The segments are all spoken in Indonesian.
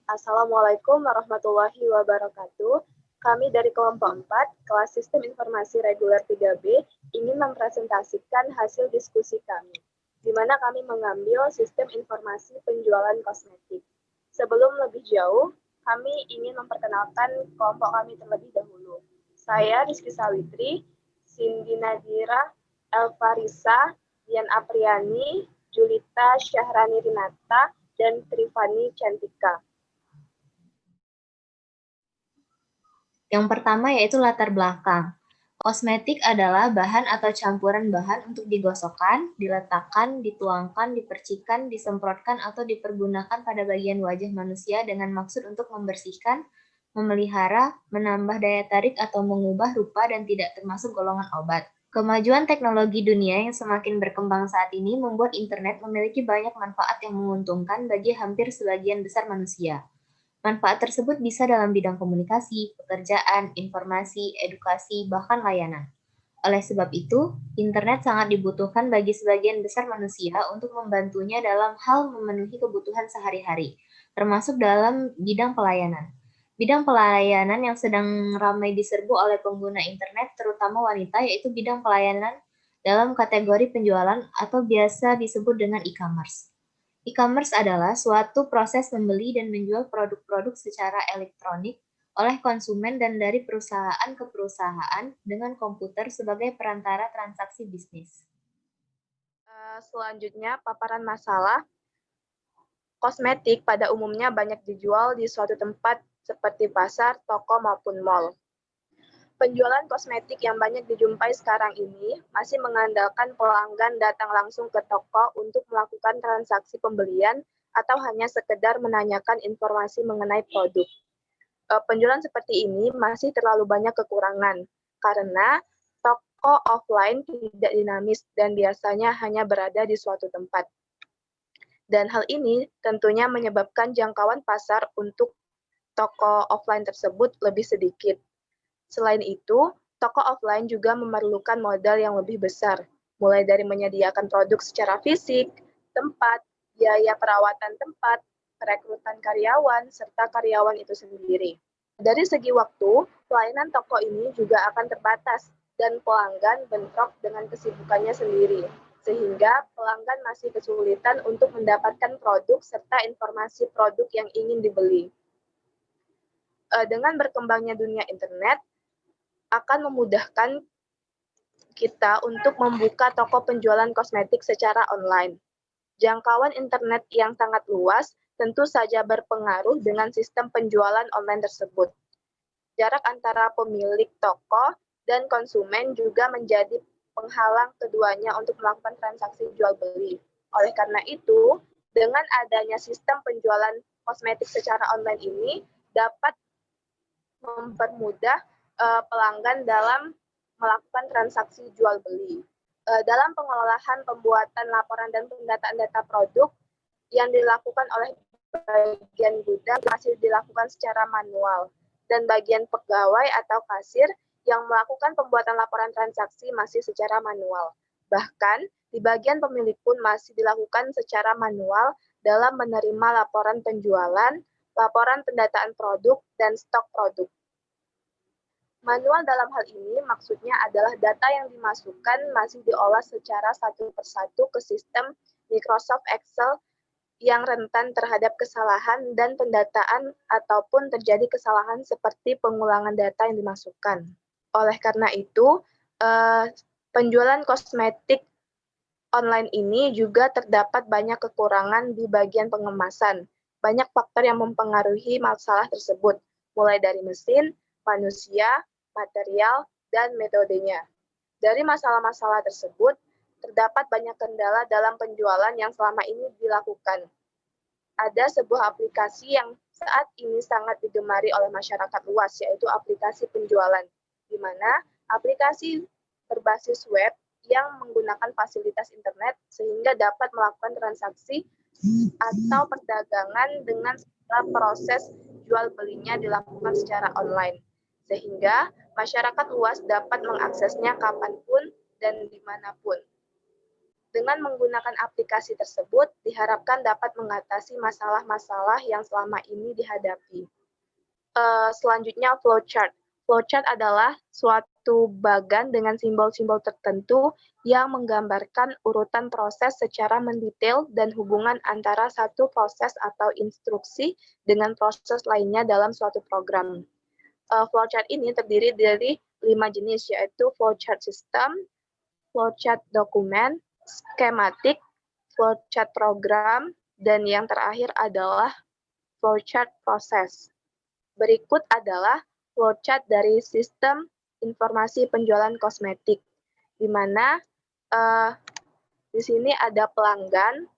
Assalamualaikum warahmatullahi wabarakatuh. Kami dari kelompok 4, kelas Sistem Informasi Reguler 3B, ingin mempresentasikan hasil diskusi kami, di mana kami mengambil sistem informasi penjualan kosmetik. Sebelum lebih jauh, kami ingin memperkenalkan kelompok kami terlebih dahulu. Saya Rizky Sawitri, Cindy Nadira, Elvarisa, Dian Apriani, Julita Syahrani Rinata, dan Trifani Cantika. Yang pertama yaitu latar belakang. Kosmetik adalah bahan atau campuran bahan untuk digosokkan, diletakkan, dituangkan, dipercikan, disemprotkan, atau dipergunakan pada bagian wajah manusia dengan maksud untuk membersihkan, memelihara, menambah daya tarik, atau mengubah rupa dan tidak termasuk golongan obat. Kemajuan teknologi dunia yang semakin berkembang saat ini membuat internet memiliki banyak manfaat yang menguntungkan bagi hampir sebagian besar manusia. Manfaat tersebut bisa dalam bidang komunikasi, pekerjaan, informasi, edukasi, bahkan layanan. Oleh sebab itu, internet sangat dibutuhkan bagi sebagian besar manusia untuk membantunya dalam hal memenuhi kebutuhan sehari-hari, termasuk dalam bidang pelayanan. Bidang pelayanan yang sedang ramai diserbu oleh pengguna internet, terutama wanita, yaitu bidang pelayanan dalam kategori penjualan atau biasa disebut dengan e-commerce. E-commerce adalah suatu proses membeli dan menjual produk-produk secara elektronik oleh konsumen dan dari perusahaan ke perusahaan dengan komputer sebagai perantara transaksi bisnis. Selanjutnya, paparan masalah. Kosmetik pada umumnya banyak dijual di suatu tempat seperti pasar, toko, maupun mal. Penjualan kosmetik yang banyak dijumpai sekarang ini masih mengandalkan pelanggan datang langsung ke toko untuk melakukan transaksi pembelian atau hanya sekedar menanyakan informasi mengenai produk. Penjualan seperti ini masih terlalu banyak kekurangan karena toko offline tidak dinamis dan biasanya hanya berada di suatu tempat. Dan hal ini tentunya menyebabkan jangkauan pasar untuk toko offline tersebut lebih sedikit. Selain itu, toko offline juga memerlukan modal yang lebih besar, mulai dari menyediakan produk secara fisik, tempat, biaya perawatan tempat, perekrutan karyawan, serta karyawan itu sendiri. Dari segi waktu, pelayanan toko ini juga akan terbatas dan pelanggan bentrok dengan kesibukannya sendiri, sehingga pelanggan masih kesulitan untuk mendapatkan produk serta informasi produk yang ingin dibeli. Dengan berkembangnya dunia internet, akan memudahkan kita untuk membuka toko penjualan kosmetik secara online. Jangkauan internet yang sangat luas tentu saja berpengaruh dengan sistem penjualan online tersebut. Jarak antara pemilik toko dan konsumen juga menjadi penghalang keduanya untuk melakukan transaksi jual beli. Oleh karena itu, dengan adanya sistem penjualan kosmetik secara online ini dapat mempermudah pelanggan dalam melakukan transaksi jual beli. Dalam pengelolaan pembuatan laporan dan pendataan data produk yang dilakukan oleh bagian gudang masih dilakukan secara manual dan bagian pegawai atau kasir yang melakukan pembuatan laporan transaksi masih secara manual. Bahkan di bagian pemilik pun masih dilakukan secara manual dalam menerima laporan penjualan, laporan pendataan produk, dan stok produk. Manual dalam hal ini maksudnya adalah data yang dimasukkan masih diolah secara satu persatu ke sistem Microsoft Excel yang rentan terhadap kesalahan dan pendataan ataupun terjadi kesalahan seperti pengulangan data yang dimasukkan. Oleh karena itu, penjualan kosmetik online ini juga terdapat banyak kekurangan di bagian pengemasan. Banyak faktor yang mempengaruhi masalah tersebut, mulai dari mesin, manusia, material, dan metodenya. Dari masalah-masalah tersebut, terdapat banyak kendala dalam penjualan yang selama ini dilakukan. Ada sebuah aplikasi yang saat ini sangat digemari oleh masyarakat luas, yaitu aplikasi penjualan, di mana aplikasi berbasis web yang menggunakan fasilitas internet sehingga dapat melakukan transaksi atau perdagangan dengan segala proses jual belinya dilakukan secara online, sehingga masyarakat luas dapat mengaksesnya kapanpun dan dimanapun. Dengan menggunakan aplikasi tersebut, diharapkan dapat mengatasi masalah-masalah yang selama ini dihadapi. Selanjutnya, flowchart. Flowchart adalah suatu bagan dengan simbol-simbol tertentu yang menggambarkan urutan proses secara mendetail dan hubungan antara satu proses atau instruksi dengan proses lainnya dalam suatu program. Flowchart ini terdiri dari 5 jenis, yaitu flowchart system, flowchart dokumen, skematik, flowchart program, dan yang terakhir adalah flowchart proses. Berikut adalah flowchart dari sistem informasi penjualan kosmetik, di mana di sini ada pelanggan,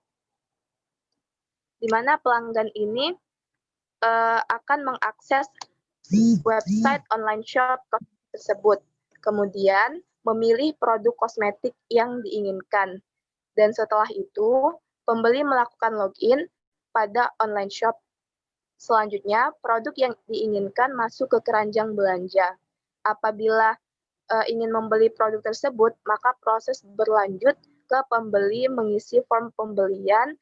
di mana pelanggan ini akan mengakses website online shop tersebut, kemudian memilih produk kosmetik yang diinginkan. Dan setelah itu, pembeli melakukan login pada online shop. Selanjutnya, produk yang diinginkan masuk ke keranjang belanja. Apabila ingin membeli produk tersebut, maka proses berlanjut ke pembeli mengisi form pembelian.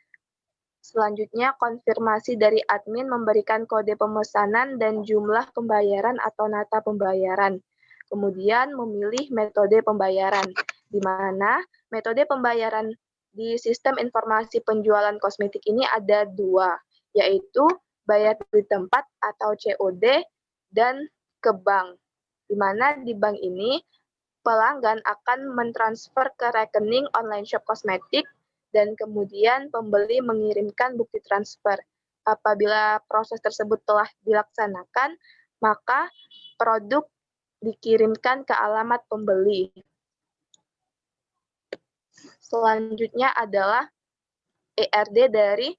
Selanjutnya, konfirmasi dari admin memberikan kode pemesanan dan jumlah pembayaran atau nata pembayaran. Kemudian memilih metode pembayaran, di mana metode pembayaran di sistem informasi penjualan kosmetik ini ada 2, yaitu bayar di tempat atau COD dan ke bank. Di mana di bank ini pelanggan akan mentransfer ke rekening online shop kosmetik dan kemudian pembeli mengirimkan bukti transfer. Apabila proses tersebut telah dilaksanakan, maka produk dikirimkan ke alamat pembeli. Selanjutnya adalah ERD dari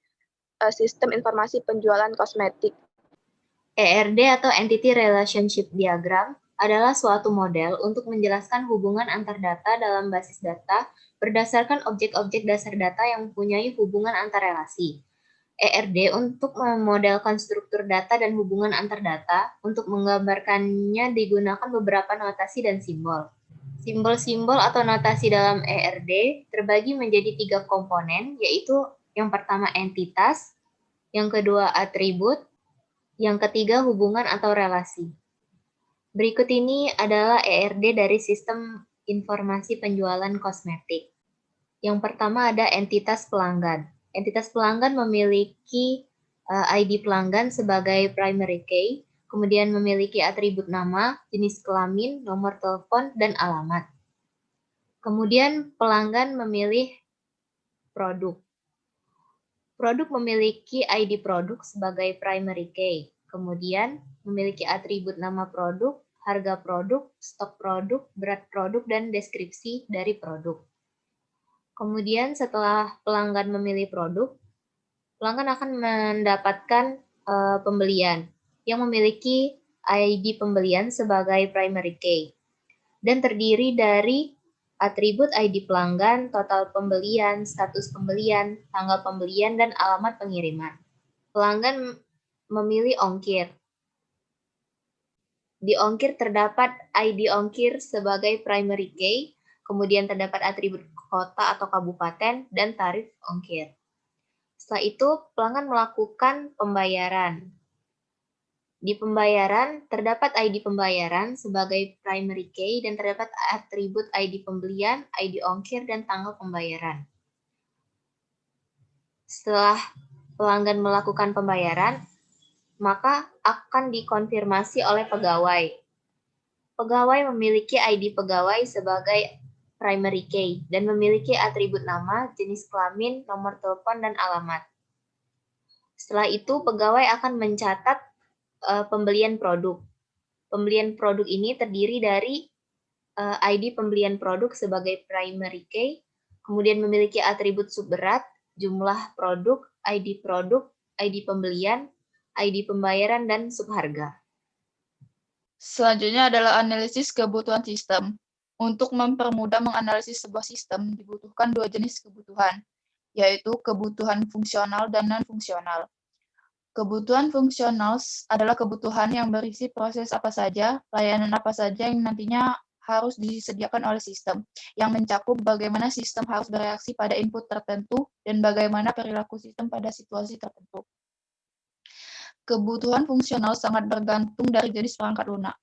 sistem informasi penjualan kosmetik. ERD atau Entity Relationship Diagram adalah suatu model untuk menjelaskan hubungan antar data dalam basis data berdasarkan objek-objek dasar data yang mempunyai hubungan antar relasi. ERD untuk memodelkan struktur data dan hubungan antar data. Untuk menggambarkannya digunakan beberapa notasi dan simbol. Simbol-simbol atau notasi dalam ERD terbagi menjadi 3 komponen, yaitu yang pertama entitas, yang kedua atribut, yang ketiga hubungan atau relasi. Berikut ini adalah ERD dari sistem informasi penjualan kosmetik. Yang pertama ada entitas pelanggan. Entitas pelanggan memiliki ID pelanggan sebagai primary key, kemudian memiliki atribut nama, jenis kelamin, nomor telepon, dan alamat. Kemudian pelanggan memilih produk. Produk memiliki ID produk sebagai primary key, kemudian memiliki atribut nama produk, harga produk, stok produk, berat produk, dan deskripsi dari produk. Kemudian setelah pelanggan memilih produk, pelanggan akan mendapatkan pembelian yang memiliki ID pembelian sebagai primary key dan terdiri dari atribut ID pelanggan, total pembelian, status pembelian, tanggal pembelian, dan alamat pengiriman. Pelanggan memilih ongkir. Di ongkir terdapat ID ongkir sebagai primary key, kemudian terdapat atribut kota atau kabupaten, dan tarif ongkir. Setelah itu, pelanggan melakukan pembayaran. Di pembayaran, terdapat ID pembayaran sebagai primary key dan terdapat atribut ID pembelian, ID ongkir, dan tanggal pembayaran. Setelah pelanggan melakukan pembayaran, maka akan dikonfirmasi oleh pegawai. Pegawai memiliki ID pegawai sebagai primary key dan memiliki atribut nama, jenis kelamin, nomor telepon, dan alamat. Setelah itu, pegawai akan mencatat pembelian produk. Pembelian produk ini terdiri dari ID pembelian produk sebagai primary key, kemudian memiliki atribut subberat, jumlah produk, ID pembelian, ID pembayaran, dan subharga. Selanjutnya adalah analisis kebutuhan sistem. Untuk mempermudah menganalisis sebuah sistem, dibutuhkan 2 jenis kebutuhan, yaitu kebutuhan fungsional dan non-fungsional. Kebutuhan fungsional adalah kebutuhan yang berisi proses apa saja, layanan apa saja yang nantinya harus disediakan oleh sistem, yang mencakup bagaimana sistem harus bereaksi pada input tertentu dan bagaimana perilaku sistem pada situasi tertentu. Kebutuhan fungsional sangat bergantung dari jenis perangkat lunak,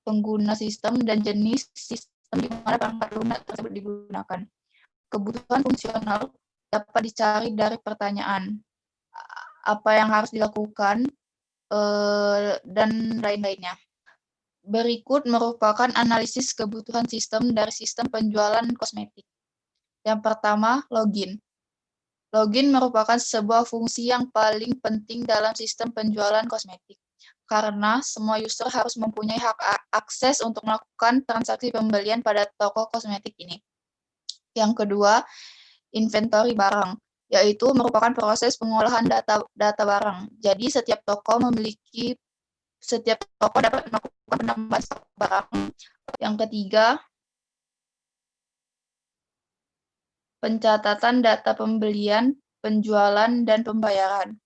pengguna sistem, dan jenis sistem di mana perangkat lunak tersebut digunakan. Kebutuhan fungsional dapat dicari dari pertanyaan, apa yang harus dilakukan, dan lain-lainnya. Berikut merupakan analisis kebutuhan sistem dari sistem penjualan kosmetik. Yang pertama, login. Login merupakan sebuah fungsi yang paling penting dalam sistem penjualan kosmetik, karena semua user harus mempunyai hak akses untuk melakukan transaksi pembelian pada toko kosmetik ini. Yang kedua, inventory barang, yaitu merupakan proses pengolahan data barang. Jadi setiap toko dapat melakukan penambahan stok barang. Yang ketiga, pencatatan data pembelian, penjualan, dan pembayaran.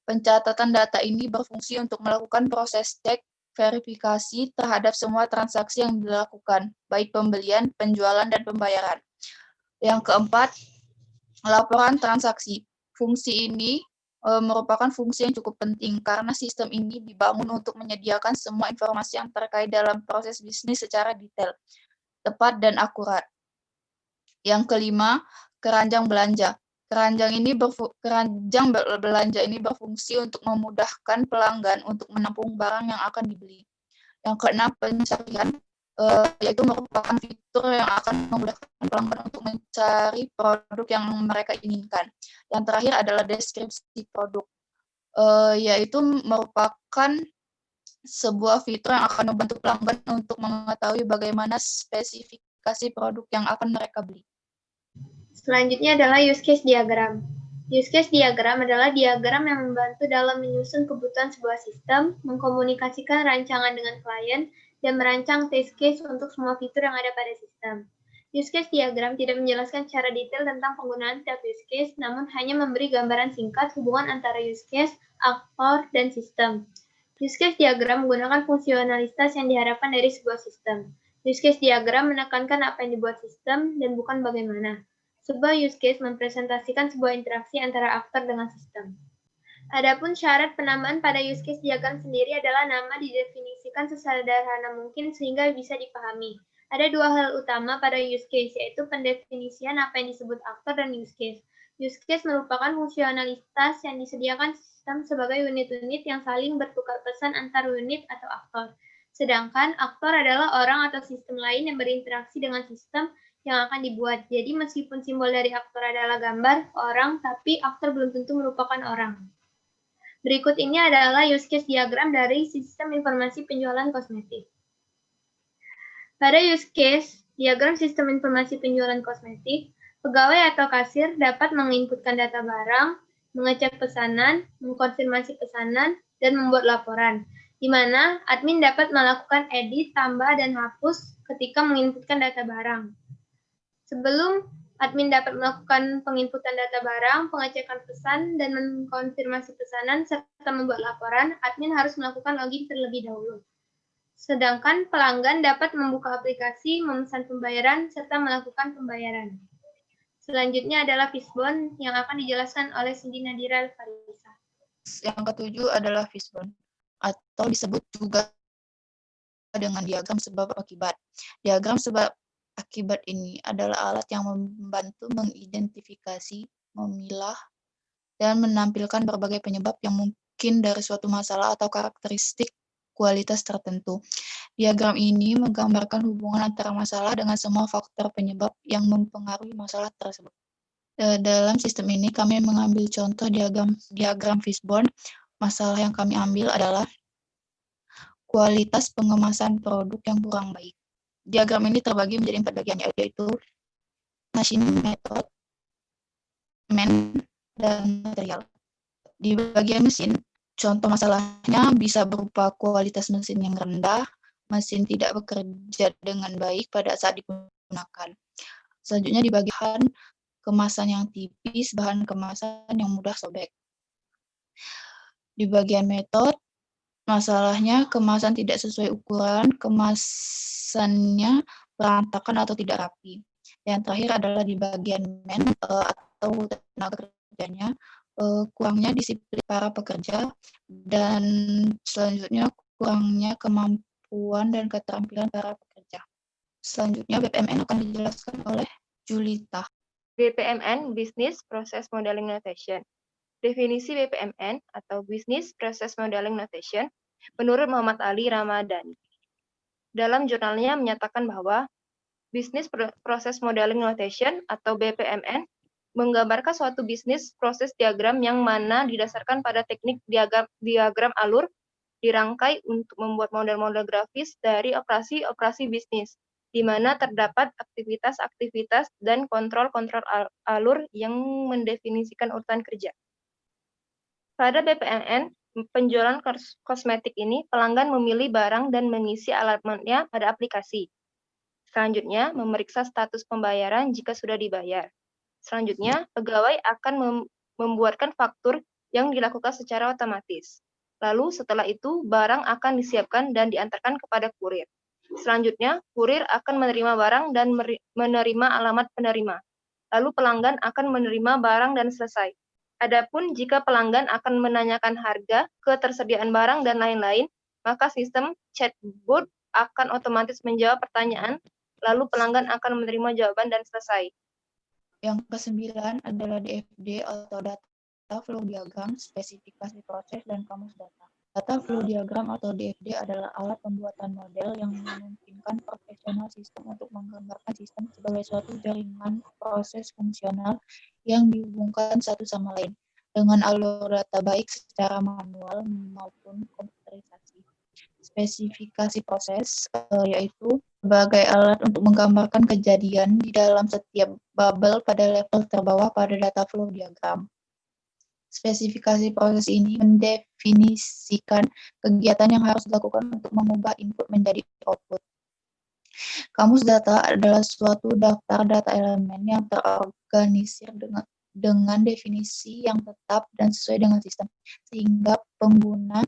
Pencatatan data ini berfungsi untuk melakukan proses cek, verifikasi terhadap semua transaksi yang dilakukan, baik pembelian, penjualan, dan pembayaran. Yang keempat, laporan transaksi. Fungsi ini merupakan fungsi yang cukup penting karena sistem ini dibangun untuk menyediakan semua informasi yang terkait dalam proses bisnis secara detail, tepat, dan akurat. Yang kelima, keranjang belanja. Keranjang belanja ini berfungsi untuk memudahkan pelanggan untuk menampung barang yang akan dibeli. Yang keenam, pencarian, yaitu merupakan fitur yang akan memudahkan pelanggan untuk mencari produk yang mereka inginkan. Yang terakhir adalah deskripsi produk, yaitu merupakan sebuah fitur yang akan membantu pelanggan untuk mengetahui bagaimana spesifikasi produk yang akan mereka beli. Selanjutnya adalah use case diagram. Use case diagram adalah diagram yang membantu dalam menyusun kebutuhan sebuah sistem, mengkomunikasikan rancangan dengan klien, dan merancang test case untuk semua fitur yang ada pada sistem. Use case diagram tidak menjelaskan secara detail tentang penggunaan setiap use case, namun hanya memberi gambaran singkat hubungan antara use case, aktor, dan sistem. Use case diagram menggunakan fungsionalitas yang diharapkan dari sebuah sistem. Use case diagram menekankan apa yang dibuat sistem dan bukan bagaimana. Sebuah use case mempresentasikan sebuah interaksi antara aktor dengan sistem. Adapun syarat penambahan pada use case diagram sendiri adalah nama didefinisikan sesederhana mungkin sehingga bisa dipahami. Ada dua hal utama pada use case, yaitu pendefinisian apa yang disebut aktor dan use case. Use case merupakan fungsionalitas yang disediakan sistem sebagai unit-unit yang saling bertukar pesan antar unit atau aktor. Sedangkan aktor adalah orang atau sistem lain yang berinteraksi dengan sistem yang akan dibuat. Jadi meskipun simbol dari aktor adalah gambar orang, tapi aktor belum tentu merupakan orang. Berikut ini adalah use case diagram dari sistem informasi penjualan kosmetik. Pada use case diagram sistem informasi penjualan kosmetik, pegawai atau kasir dapat menginputkan data barang, mengecek pesanan, mengkonfirmasi pesanan, dan membuat laporan, di mana admin dapat melakukan edit, tambah, dan hapus ketika menginputkan data barang. Sebelum admin dapat melakukan penginputan data barang, pengecekan pesan, dan mengkonfirmasi pesanan, serta membuat laporan, admin harus melakukan login terlebih dahulu. Sedangkan pelanggan dapat membuka aplikasi, memesan pembayaran, serta melakukan pembayaran. Selanjutnya adalah fishbone yang akan dijelaskan oleh Cindy Nadira Farisa. Yang ketujuh adalah fishbone, atau disebut juga dengan diagram sebab akibat. Diagram sebab akibat ini adalah alat yang membantu mengidentifikasi, memilah, dan menampilkan berbagai penyebab yang mungkin dari suatu masalah atau karakteristik kualitas tertentu. Diagram ini menggambarkan hubungan antara masalah dengan semua faktor penyebab yang mempengaruhi masalah tersebut. Dalam sistem ini kami mengambil contoh diagram fishbone. Masalah yang kami ambil adalah kualitas pengemasan produk yang kurang baik. Diagram ini terbagi menjadi 4 bagian, yaitu machine, method, man, dan material. Di bagian mesin, contoh masalahnya bisa berupa kualitas mesin yang rendah, mesin tidak bekerja dengan baik pada saat digunakan. Selanjutnya di bagian kemasan yang tipis, bahan kemasan yang mudah sobek. Di bagian metode, masalahnya kemasan tidak sesuai ukuran, kemasannya berantakan atau tidak rapi. Yang terakhir adalah di bagian atau tenaga kerjanya, kurangnya disiplin para pekerja, dan selanjutnya kurangnya kemampuan dan keterampilan para pekerja. Selanjutnya BPMN akan dijelaskan oleh Julita. BPMN, Business Process Modeling Notation. Definisi BPMN atau Business Process Modeling Notation menurut Muhammad Ali Ramadhani. Dalam jurnalnya menyatakan bahwa Business Process Modeling Notation atau BPMN menggambarkan suatu bisnis proses diagram yang mana didasarkan pada teknik diagram alur dirangkai untuk membuat model-model grafis dari operasi-operasi bisnis, di mana terdapat aktivitas-aktivitas dan kontrol-kontrol alur yang mendefinisikan urutan kerja. Pada BPMN, penjualan kosmetik ini, pelanggan memilih barang dan mengisi alamatnya pada aplikasi. Selanjutnya, memeriksa status pembayaran jika sudah dibayar. Selanjutnya, pegawai akan membuatkan faktur yang dilakukan secara otomatis. Lalu, setelah itu, barang akan disiapkan dan diantarkan kepada kurir. Selanjutnya, kurir akan menerima barang dan menerima alamat penerima. Lalu, pelanggan akan menerima barang dan selesai. Adapun jika pelanggan akan menanyakan harga, ketersediaan barang, dan lain-lain, maka sistem chatbot akan otomatis menjawab pertanyaan, lalu pelanggan akan menerima jawaban dan selesai. Yang ke-9 adalah DFD atau Data Flow Diagram, Spesifikasi Proses, dan Kamus Data. Data Flow Diagram atau DFD adalah alat pembuatan model yang memungkinkan profesional sistem untuk menggambarkan sistem sebagai suatu jaringan proses fungsional yang dihubungkan satu sama lain dengan alur data baik secara manual maupun komputerisasi. Spesifikasi proses yaitu sebagai alat untuk menggambarkan kejadian di dalam setiap bubble pada level terbawah pada data flow diagram. Spesifikasi proses ini mendefinisikan kegiatan yang harus dilakukan untuk mengubah input menjadi output. Kamus data adalah suatu daftar data elemen yang terorganisir dengan definisi yang tetap dan sesuai dengan sistem, sehingga pengguna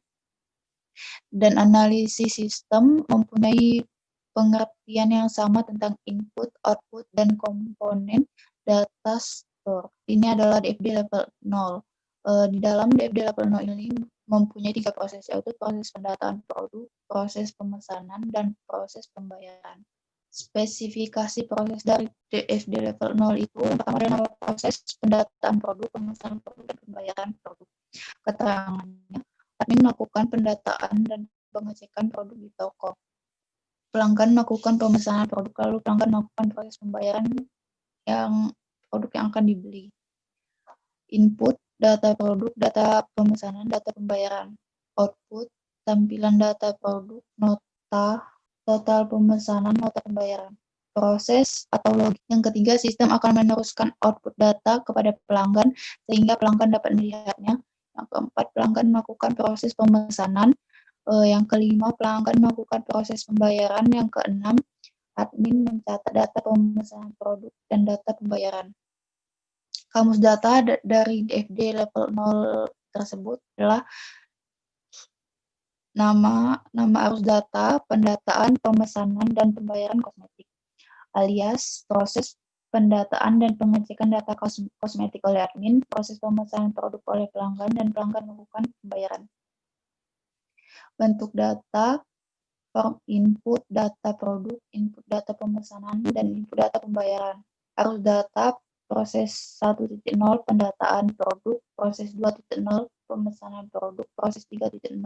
dan analisis sistem mempunyai pengertian yang sama tentang input, output, dan komponen data store. Ini adalah DFD level 0. Di dalam DFD level 0 ini mempunyai 3 proses, yaitu proses pendataan produk, proses pemesanan, dan proses pembayaran. Spesifikasi proses dari DFD level 0 itu yang pertama adalah proses pendataan produk, pemesanan produk, dan pembayaran produk. Keterangannya, admin melakukan pendataan dan pengecekan produk di toko. Pelanggan melakukan pemesanan produk, lalu pelanggan melakukan proses pembayaran produk yang akan dibeli. Input, data produk, data pemesanan, data pembayaran. Output, tampilan data produk, nota, total pemesanan, nota pembayaran. Proses atau logik. Yang ketiga, sistem akan meneruskan output data kepada pelanggan sehingga pelanggan dapat melihatnya. Yang keempat, pelanggan melakukan proses pemesanan. Yang kelima, pelanggan melakukan proses pembayaran. Yang keenam, admin mencatat data pemesanan produk dan data pembayaran. Kamus data dari DFD level 0 tersebut adalah nama arus data, pendataan, pemesanan, dan pembayaran kosmetik, alias proses pendataan dan pengecekan data kosmetik oleh admin, proses pemesanan produk oleh pelanggan, dan pelanggan melakukan pembayaran. Bentuk data, form input data produk, input data pemesanan, dan input data pembayaran. Arus data, proses 1.0 pendataan produk, proses 2.0 pemesanan produk, proses 3.0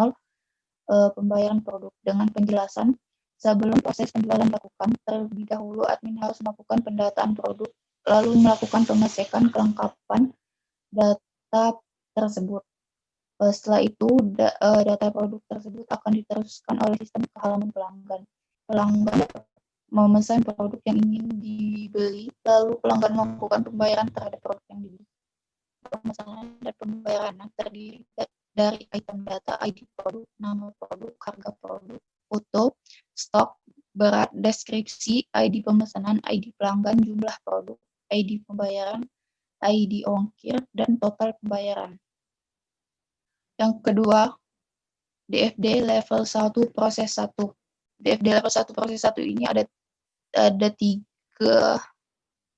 pembayaran produk. Dengan penjelasan, sebelum proses penjualan dilakukan, terlebih dahulu admin harus melakukan pendataan produk, lalu melakukan pengecekan kelengkapan data tersebut. Setelah itu, data produk tersebut akan diteruskan oleh sistem ke halaman pelanggan. Pelanggan memesan produk yang ingin dibeli, lalu pelanggan melakukan pembayaran terhadap produk yang dibeli. Pemesanan dan pembayaran terdiri dari item data, ID produk, nama produk, harga produk, foto, stok, berat, deskripsi, ID pemesanan, ID pelanggan, jumlah produk, ID pembayaran, ID ongkir, dan total pembayaran. Yang kedua, DFD level 1 proses 1. DFD level 1 proses 1 ini ada ada 3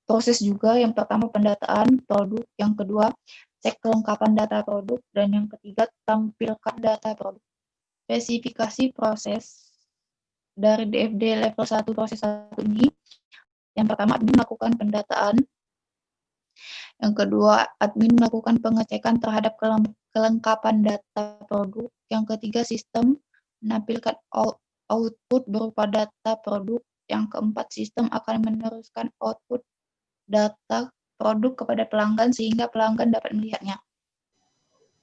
proses juga. Yang pertama pendataan produk, yang kedua cek kelengkapan data produk, dan yang ketiga tampilkan data produk. Spesifikasi proses dari DFD level 1 proses 1 ini, yang pertama admin melakukan pendataan, yang kedua admin melakukan pengecekan terhadap kelengkapan data produk, yang ketiga sistem menampilkan output berupa data produk, yang keempat sistem akan meneruskan output data produk kepada pelanggan sehingga pelanggan dapat melihatnya.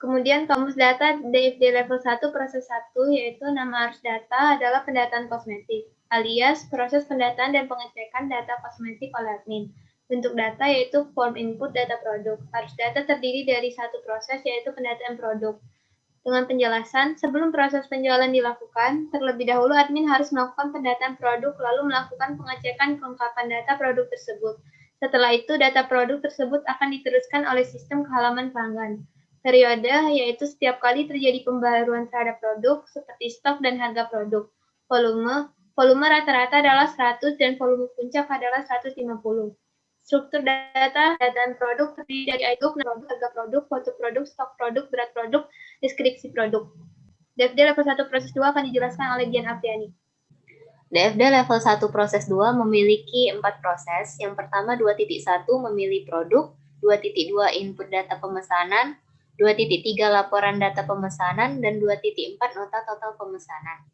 Kemudian kamus data DFD level 1 proses 1 yaitu nama arus data adalah pendataan kosmetik, alias proses pendataan dan pengecekan data kosmetik oleh admin. Bentuk data yaitu form input data produk. Arus data terdiri dari satu proses yaitu pendataan produk. Dengan penjelasan, sebelum proses penjualan dilakukan, terlebih dahulu admin harus melakukan pendataan produk lalu melakukan pengecekan kelengkapan data produk tersebut. Setelah itu, data produk tersebut akan diteruskan oleh sistem ke halaman pelanggan. Periode yaitu setiap kali terjadi pembaruan terhadap produk seperti stok dan harga produk. Volume rata-rata adalah 100 dan volume puncak adalah 150. Struktur data, dataan produk terdiri dari item, produk, harga produk, foto produk, stok produk, berat produk, deskripsi produk. DFD level 1 proses 2 akan dijelaskan oleh Dian Apriani. DFD level 1 proses 2 memiliki 4 proses. Yang pertama 2.1 memilih produk, 2.2 input data pemesanan, 2.3 laporan data pemesanan, dan 2.4 nota total pemesanan.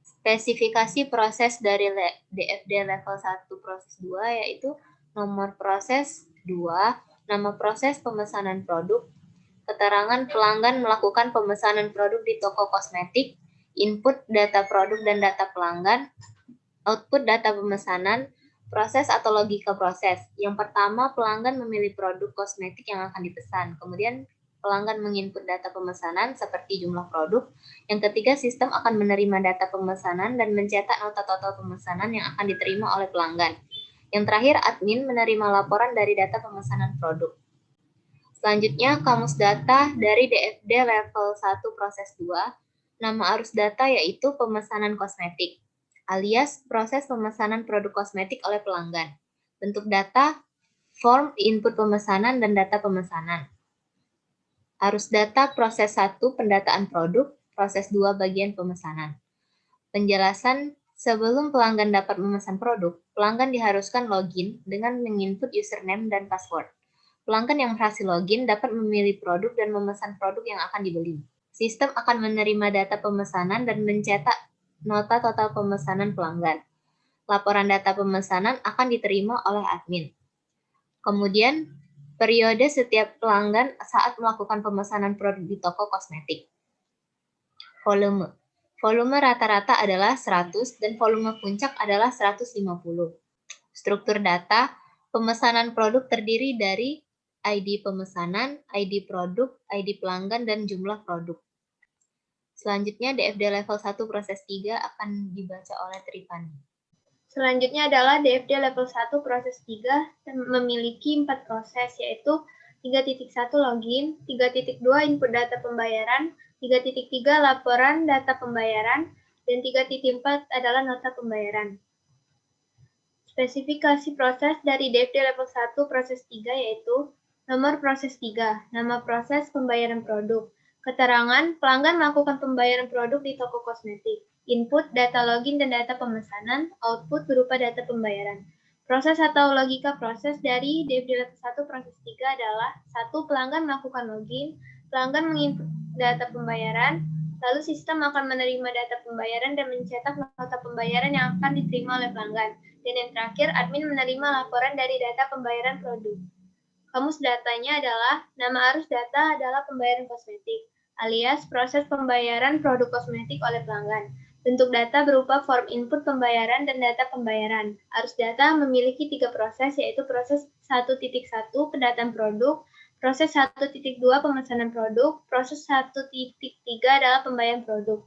Spesifikasi proses dari DFD level 1 proses 2 yaitu nomor proses 2, nama proses pemesanan produk, keterangan pelanggan melakukan pemesanan produk di toko kosmetik, input data produk dan data pelanggan, output data pemesanan, proses atau logika proses. Yang pertama, pelanggan memilih produk kosmetik yang akan dipesan. Kemudian pelanggan menginput data pemesanan seperti jumlah produk. Yang ketiga, sistem akan menerima data pemesanan dan mencetak nota total pemesanan yang akan diterima oleh pelanggan. Yang terakhir, admin menerima laporan dari data pemesanan produk. Selanjutnya, kamus data dari DFD level 1 proses 2. Nama arus data yaitu pemesanan kosmetik, alias proses pemesanan produk kosmetik oleh pelanggan. Bentuk data, form input pemesanan dan data pemesanan. Arus data proses 1 pendataan produk, proses 2 bagian pemesanan. Penjelasan, sebelum pelanggan dapat memesan produk, pelanggan diharuskan login dengan menginput username dan password. Pelanggan yang berhasil login dapat memilih produk dan memesan produk yang akan dibeli. Sistem akan menerima data pemesanan dan mencetak nota total pemesanan pelanggan. Laporan data pemesanan akan diterima oleh admin. Kemudian, periode setiap pelanggan saat melakukan pemesanan produk di toko kosmetik. Volume. Volume rata-rata adalah 100 dan volume puncak adalah 150. Struktur data, pemesanan produk terdiri dari ID pemesanan, ID produk, ID pelanggan, dan jumlah produk. Selanjutnya, DFD level 1 proses 3 akan dibaca oleh Tripani. Selanjutnya adalah DFD level 1 proses 3 memiliki 4 proses yaitu 3.1 login, 3.2 input data pembayaran, 3.3 laporan data pembayaran, dan 3.4 adalah nota pembayaran. Spesifikasi proses dari DFD level 1 proses 3 yaitu nomor proses 3, nama proses pembayaran produk, keterangan pelanggan melakukan pembayaran produk di toko kosmetik, input data login dan data pemesanan, output berupa data pembayaran. Proses atau logika proses dari DFD level 1 proses 3 adalah 1. Pelanggan melakukan login, pelanggan menginput data pembayaran, lalu sistem akan menerima data pembayaran dan mencetak nota pembayaran yang akan diterima oleh pelanggan. Dan yang terakhir, admin menerima laporan dari data pembayaran produk. Kamus datanya adalah, nama arus data adalah pembayaran kosmetik, alias proses pembayaran produk kosmetik oleh pelanggan. Bentuk data berupa form input pembayaran dan data pembayaran. Arus data memiliki 3 proses, yaitu proses 1.1 pendataan produk, proses 1.2 pemesanan produk, proses 1.3 adalah pembayaran produk.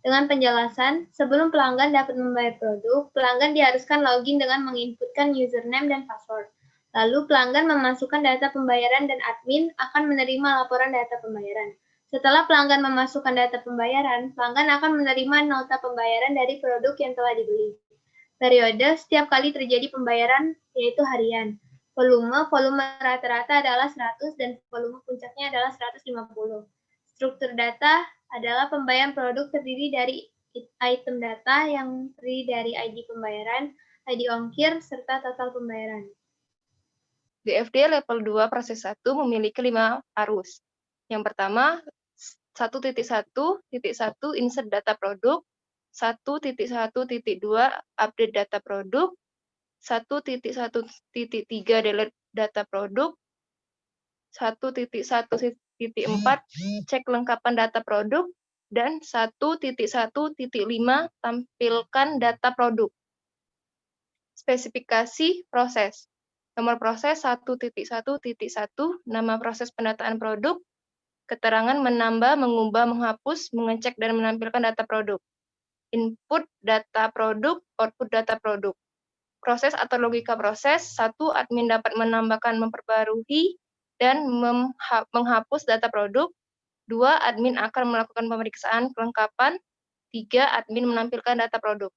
Dengan penjelasan, sebelum pelanggan dapat membayar produk, pelanggan diharuskan login dengan menginputkan username dan password. Lalu pelanggan memasukkan data pembayaran dan admin akan menerima laporan data pembayaran. Setelah pelanggan memasukkan data pembayaran, pelanggan akan menerima nota pembayaran dari produk yang telah dibeli. Periode setiap kali terjadi pembayaran yaitu harian. Volume rata-rata adalah 100 dan volume puncaknya adalah 150. Struktur data adalah pembayaran produk terdiri dari item data yang terdiri dari ID pembayaran, ID ongkir, serta total pembayaran. DFD level 2 proses 1 memiliki 5 arus. Yang pertama, 1.1.1 insert data produk, 1.1.2 update data produk, 1.1.3 delete data produk, 1.1.4 cek lengkapan data produk, dan 1.1.5 tampilkan data produk. Spesifikasi proses. Nomor proses 1.1.1, nama proses pendataan produk, keterangan menambah, mengubah, menghapus, mengecek, dan menampilkan data produk. Input data produk, output data produk. Proses atau logika proses. 1. Admin dapat menambahkan, memperbarui, dan menghapus data produk. 2. Admin akan melakukan pemeriksaan kelengkapan. 3. Admin menampilkan data produk.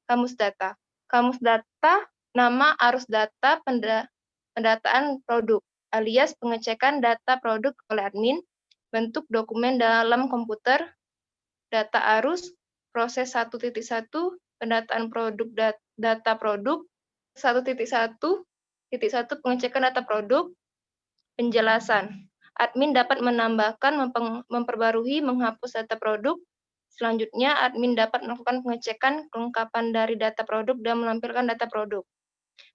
Kamus data. Kamus data, nama arus data pendataan produk, alias pengecekan data produk oleh admin, bentuk dokumen dalam komputer, data arus, proses 1.1, pendataan produk data produk, 1.1 pengecekan data produk, penjelasan. Admin dapat menambahkan, memperbarui, menghapus data produk. Selanjutnya, admin dapat melakukan pengecekan kelengkapan dari data produk dan menampilkan data produk.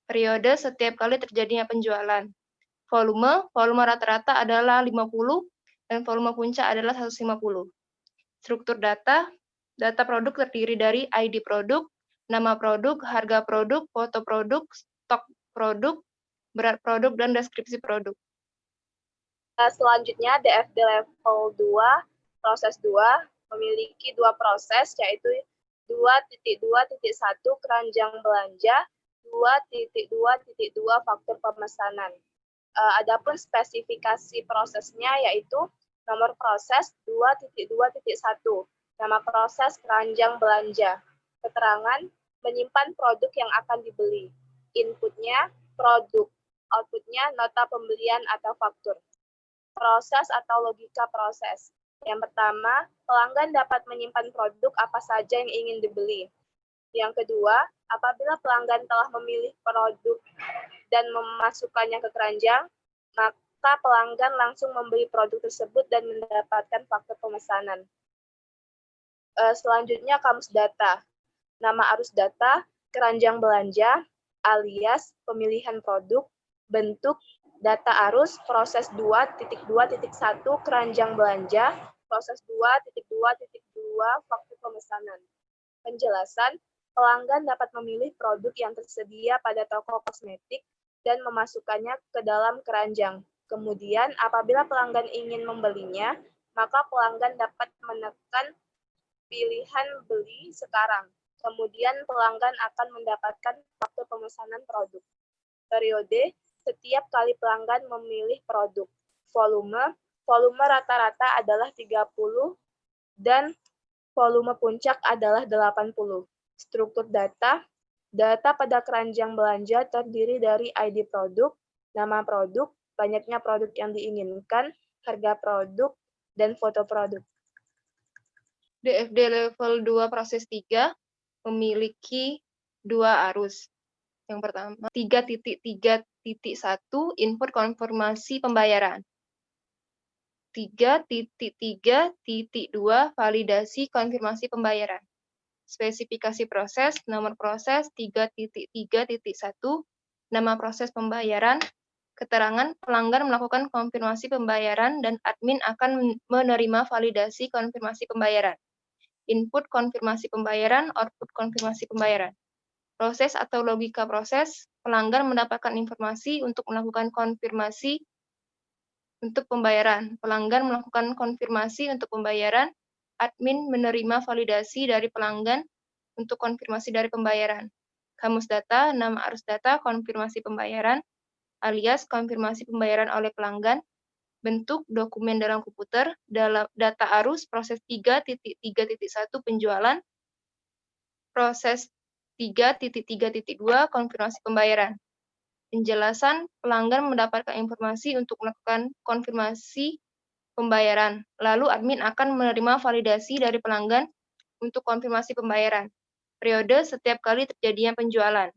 Periode setiap kali terjadinya penjualan. Volume rata-rata adalah 50 dan volume puncak adalah 150. Struktur data produk terdiri dari ID produk, nama produk, harga produk, foto produk, stok produk, berat produk, dan deskripsi produk. Selanjutnya, DFD level 2, proses 2, memiliki dua proses, yaitu 2.2.1 keranjang belanja, 2.2.2 faktur pemesanan. Adapun spesifikasi prosesnya yaitu nomor proses 2.2.1, nama proses keranjang belanja, keterangan menyimpan produk yang akan dibeli, inputnya produk, outputnya nota pembelian atau faktur. Proses atau logika proses. Yang pertama, pelanggan dapat menyimpan produk apa saja yang ingin dibeli. Yang kedua, apabila pelanggan telah memilih produk dan memasukkannya ke keranjang, maka pelanggan langsung membeli produk tersebut dan mendapatkan faktur pemesanan. Selanjutnya, kamus data. Nama arus data, keranjang belanja, alias pemilihan produk, bentuk, data arus, proses 2.2.1 keranjang belanja, proses 2.2.2 faktur pemesanan. Penjelasan, pelanggan dapat memilih produk yang tersedia pada toko kosmetik dan memasukkannya ke dalam keranjang. Kemudian, apabila pelanggan ingin membelinya, maka pelanggan dapat menekan pilihan beli sekarang. Kemudian, pelanggan akan mendapatkan faktur pemesanan produk. Periode, setiap kali pelanggan memilih produk. Volume rata-rata adalah 30 dan volume puncak adalah 80. Struktur data pada keranjang belanja terdiri dari ID produk, nama produk, banyaknya produk yang diinginkan, harga produk, dan foto produk. DFD level 2 proses 3 memiliki dua arus. Yang pertama, 3.3.1 input konfirmasi pembayaran. 3.3.2 validasi konfirmasi pembayaran. Spesifikasi proses, nomor proses 3.3.1, nama proses pembayaran, keterangan pelanggan melakukan konfirmasi pembayaran dan admin akan menerima validasi konfirmasi pembayaran. Input konfirmasi pembayaran, output konfirmasi pembayaran. Proses atau logika proses, pelanggan mendapatkan informasi untuk melakukan konfirmasi untuk pembayaran. Pelanggan melakukan konfirmasi untuk pembayaran, admin menerima validasi dari pelanggan untuk konfirmasi dari pembayaran. Kamus data, nama arus data, konfirmasi pembayaran, alias konfirmasi pembayaran oleh pelanggan, bentuk dokumen dalam komputer, data arus, proses 3.3.1 penjualan, proses 3.3.2 konfirmasi pembayaran. Penjelasan pelanggan mendapatkan informasi untuk melakukan konfirmasi pembayaran. Lalu admin akan menerima validasi dari pelanggan untuk konfirmasi pembayaran. Periode setiap kali terjadinya penjualan.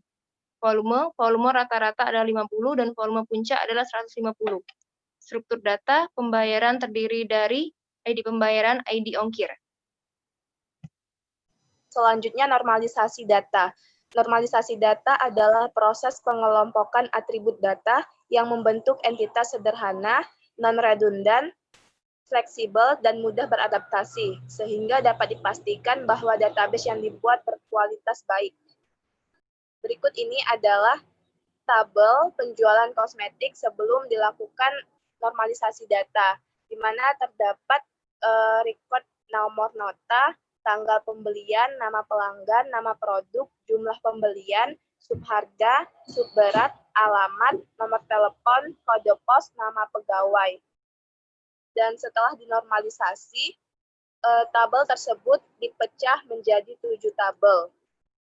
Volume rata-rata adalah 50 dan volume puncak adalah 150. Struktur data pembayaran terdiri dari ID pembayaran, ID ongkir. Selanjutnya, normalisasi data. Normalisasi data adalah proses pengelompokan atribut data yang membentuk entitas sederhana, non-redundan, fleksibel, dan mudah beradaptasi, sehingga dapat dipastikan bahwa database yang dibuat berkualitas baik. Berikut ini adalah tabel penjualan kosmetik sebelum dilakukan normalisasi data, di mana terdapat record nomor nota, tanggal pembelian, nama pelanggan, nama produk, jumlah pembelian, subharga, subberat, alamat, nomor telepon, kode pos, nama pegawai. Dan setelah dinormalisasi, tabel tersebut dipecah menjadi 7 tabel.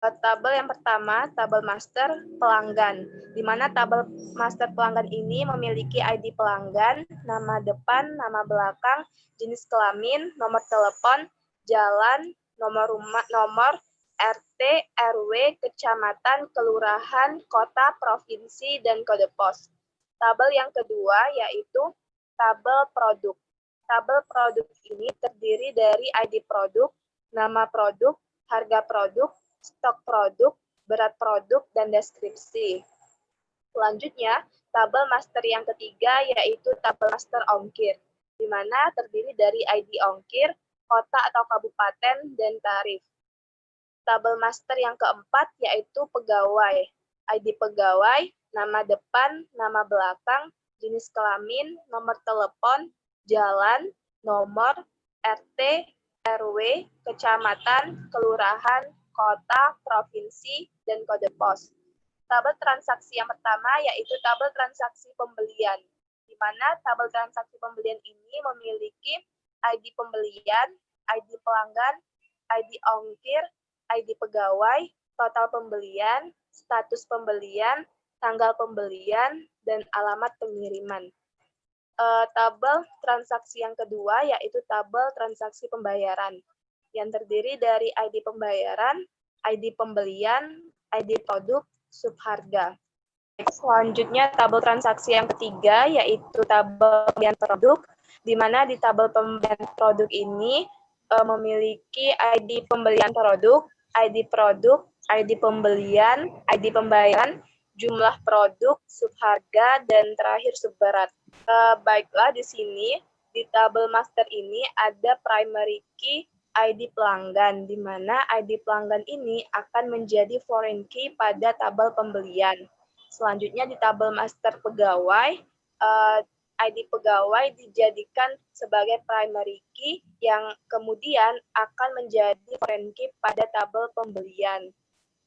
Tabel yang pertama, tabel master pelanggan, di mana tabel master pelanggan ini memiliki ID pelanggan, nama depan, nama belakang, jenis kelamin, nomor telepon, jalan, nomor rumah, nomor RT, RW, kecamatan, kelurahan, kota, provinsi, dan kode pos. Tabel yang kedua yaitu tabel produk. Tabel produk ini terdiri dari ID produk, nama produk, harga produk, stok produk, berat produk, dan deskripsi. Selanjutnya, tabel master yang ketiga yaitu tabel master ongkir, di mana terdiri dari ID ongkir, kota atau kabupaten, dan tarif. Tabel master yang keempat yaitu pegawai, ID pegawai, nama depan, nama belakang, jenis kelamin, nomor telepon, jalan, nomor, RT, RW, kecamatan, kelurahan, kota, provinsi, dan kode pos. Tabel transaksi yang pertama yaitu tabel transaksi pembelian, di mana tabel transaksi pembelian ini memiliki ID pembelian, ID pelanggan, ID ongkir, ID pegawai, total pembelian, status pembelian, tanggal pembelian, dan alamat pengiriman. Tabel transaksi yang kedua yaitu tabel transaksi pembayaran, yang terdiri dari ID pembayaran, ID pembelian, ID produk, subharga. Selanjutnya tabel transaksi yang ketiga yaitu tabel pembelian produk, di mana di tabel pembelian produk ini memiliki ID pembelian produk, ID pembelian, ID pembayaran, jumlah produk, subharga, dan terakhir subberat. Baiklah, di sini di tabel master ini ada primary key ID pelanggan, di mana ID pelanggan ini akan menjadi foreign key pada tabel pembelian. Selanjutnya di tabel master pegawai, ID pegawai dijadikan sebagai primary key yang kemudian akan menjadi foreign key pada tabel pembelian.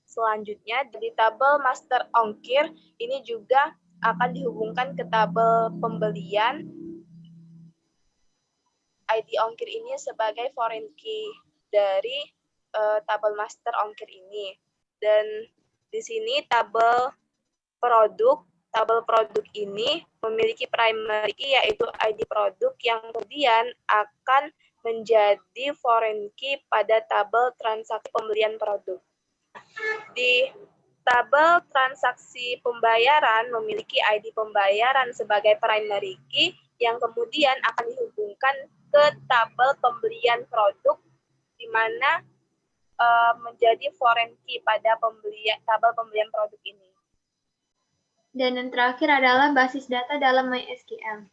Selanjutnya di tabel master ongkir ini juga akan dihubungkan ke tabel pembelian. ID ongkir ini sebagai foreign key dari tabel master ongkir ini. Dan di sini tabel produk ini memiliki primary key yaitu ID produk yang kemudian akan menjadi foreign key pada tabel transaksi pembelian produk. Di tabel transaksi pembayaran memiliki ID pembayaran sebagai primary key yang kemudian akan dihubungkan ke tabel pembelian produk, di mana menjadi foreign key pada tabel pembelian produk ini. Dan yang terakhir adalah basis data dalam MySQL.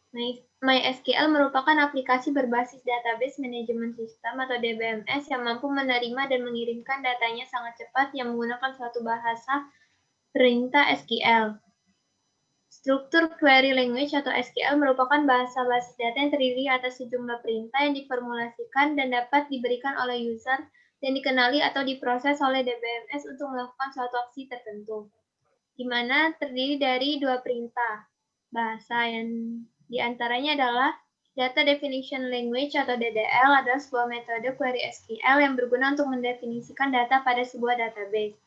MySQL merupakan aplikasi berbasis Database Management System atau DBMS yang mampu menerima dan mengirimkan datanya sangat cepat yang menggunakan suatu bahasa perintah SQL. Struktur Query Language atau SQL merupakan bahasa basis data yang terdiri atas sejumlah perintah yang diformulasikan dan dapat diberikan oleh user dan dikenali atau diproses oleh DBMS untuk melakukan suatu aksi tertentu, di mana terdiri dari 2 perintah bahasa yang diantaranya adalah Data Definition Language atau DDL adalah sebuah metode query SQL yang berguna untuk mendefinisikan data pada sebuah database.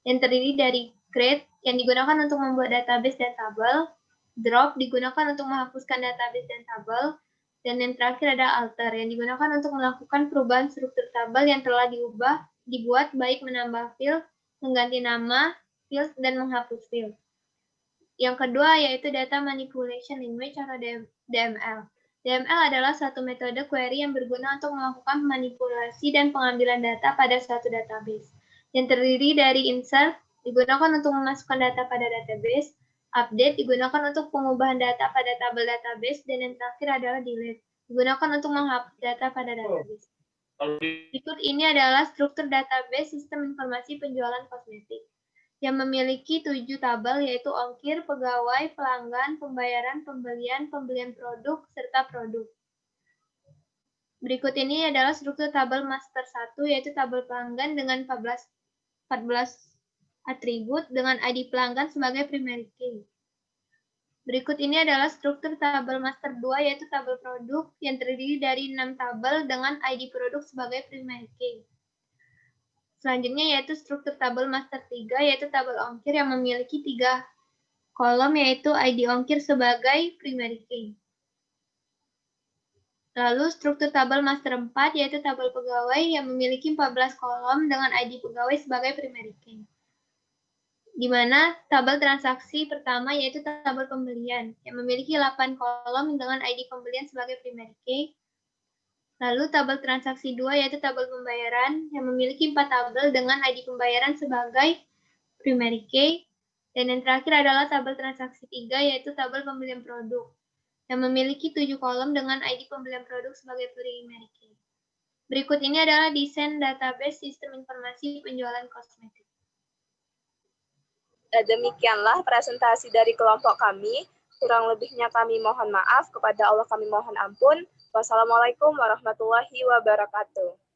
yang terdiri dari create yang digunakan untuk membuat database dan tabel, drop digunakan untuk menghapuskan database dan tabel, dan yang terakhir ada alter yang digunakan untuk melakukan perubahan struktur tabel yang telah dibuat baik menambah field, mengganti nama, field, dan menghapus field. Yang kedua yaitu Data Manipulation Language atau DML. DML adalah satu metode query yang berguna untuk melakukan manipulasi dan pengambilan data pada suatu database. Yang terdiri dari insert, digunakan untuk memasukkan data pada database, update, digunakan untuk pengubahan data pada tabel database, dan yang terakhir adalah delete, digunakan untuk menghapus data pada database. Berikut ini adalah struktur database sistem informasi penjualan kosmetik yang memiliki 7 tabel yaitu ongkir, pegawai, pelanggan, pembayaran, pembelian, pembelian produk, serta produk. Berikut ini adalah struktur tabel master 1 yaitu tabel pelanggan dengan 14 atribut dengan ID pelanggan sebagai primary key. Berikut ini adalah struktur tabel master 2 yaitu tabel produk yang terdiri dari 6 tabel dengan ID produk sebagai primary key. Selanjutnya yaitu struktur tabel master 3 yaitu tabel ongkir yang memiliki 3 kolom yaitu ID ongkir sebagai primary key. Lalu struktur tabel master 4 yaitu tabel pegawai yang memiliki 14 kolom dengan ID pegawai sebagai primary key. Di mana tabel transaksi pertama yaitu tabel pembelian yang memiliki 8 kolom dengan ID pembelian sebagai primary key. Lalu tabel transaksi 2 yaitu tabel pembayaran yang memiliki 4 tabel dengan ID pembayaran sebagai primary key. Dan yang terakhir adalah tabel transaksi 3 yaitu tabel pembelian produk yang memiliki 7 kolom dengan ID pembelian produk sebagai primary key. Berikut ini adalah desain database sistem informasi penjualan kosmetik. Demikianlah presentasi dari kelompok kami. Kurang lebihnya kami mohon maaf, kepada Allah kami mohon ampun. Wassalamualaikum warahmatullahi wabarakatuh.